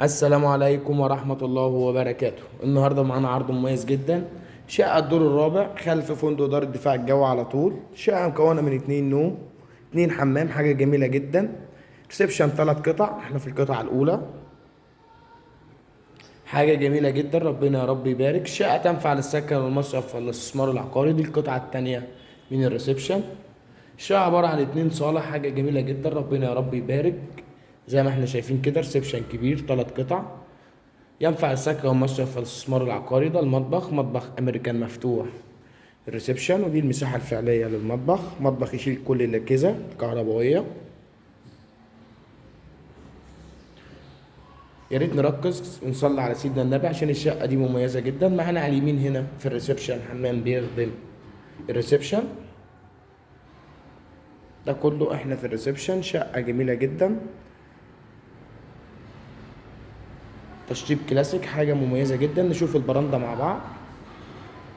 السلام عليكم ورحمة الله وبركاته. النهاردة معانا عرض مميز جدا. شقة الدور الرابع خلف فندق دار الدفاع الجوي على طول. شقة مكونة من 2 نوم، 2 حمام، حاجة جميلة جدا. ريسبشن 3 قطع، احنا في القطعة الأولى. حاجة جميلة جدا، ربنا يا رب يبارك. الشقة تنفع للسكن والمصرف والاستثمار العقاري. دي القطعة التانية من الريسبشن. الشقة عبارة عن 2 صالة، حاجة جميلة جدا، ربنا يا رب يبارك. زي ما احنا شايفين كده، ريسبشن كبير 3 قطع، ينفع السكن والمصرف والاستثمار العقاري. ده المطبخ، مطبخ امريكان مفتوح. الريسبشن، ودي المساحة الفعلية للمطبخ. مطبخ يشيل كل الأجهزة الكهربائية. يا ريت نركز ونصلي على سيدنا النبي عشان الشقة دي مميزة جدا. معانا على اليمين هنا في الريسبشن حمام بيخدم الريسبشن. ده كله احنا في الريسبشن. شقة جميلة جدا، تشطيب كلاسيك، حاجة مميزة جدا. نشوف البرندة مع بعض،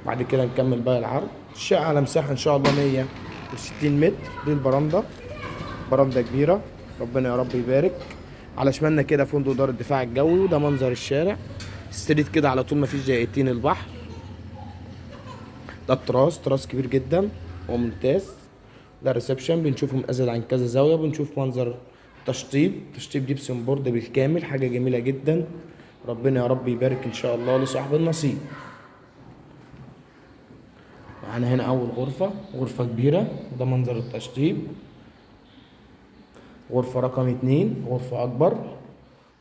بعد كده نكمل باقي العرض. الشقة على مساحة ان شاء الله 160 متر. دي البرندة، برندة كبيرة، ربنا يا رب يبارك. على شمالنا كده فندق دار الدفاع الجوي، وده منظر الشارع. ستريت كده على طول، مفيش دقيقتين البحر. ده التراس كبير جدا وممتاز. ده الريسبشن، بنشوفه مقزل عن كذا زاوية. بنشوف منظر تشطيب جبسن بورد بالكامل، حاجة جميلة جدا. ربنا يا رب يبارك ان شاء الله لصاحب النصيب. معانا هنا اول غرفة كبيرة، وده منظر التشطيب. غرفة رقم 2، غرفة اكبر،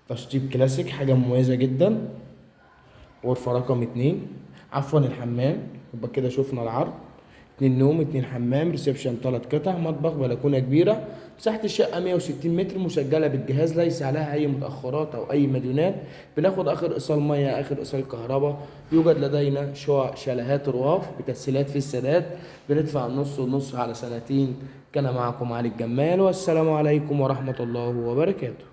تشطيب كلاسيك، حاجة مميزة جدا. غرفة رقم 2، عفوا الحمام. يبقى كده شفنا العرض. 2 نوم، 2 حمام، ريسبشن 3 قطع، مطبخ، بلكونة كبيرة. مساحة الشقة 160 متر، مسجلة بالجهاز، ليس عليها أي متأخرات أو أي مديونات. بناخد آخر إيصال مية، آخر إيصال كهرباء. يوجد لدينا شقق شاليهات رواف بتسهيلات في السداد. بندفع النص والنص على سنتين. كان معكم علي الجمال، والسلام عليكم ورحمة الله وبركاته.